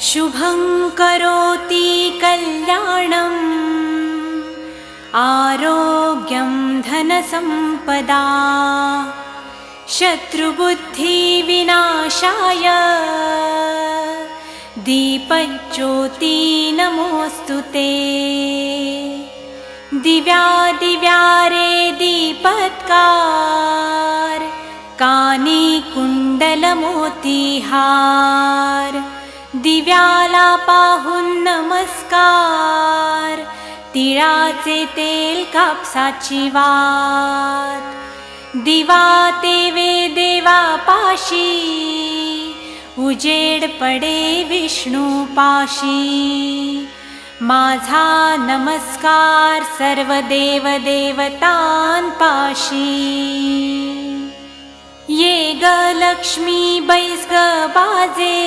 शुभं करोति कल्याणम् आरोग्यं धनसम्पदा शत्रुबुद्धिविनाशाय दीपज्योति नमोऽस्तुते। दिव्या दिव्या रे दीपत्कार कानी कुंडलमोतीहार दिव्याला पाहून नमस्कार तिळाचे तेल कापसाची वात दिवा तेवे देवा पाशी उजेड पडे विष्णू पाशी। माझा नमस्कार सर्व देव देवतांपाशी। ये ग लक्ष्मी बैस ग बाजे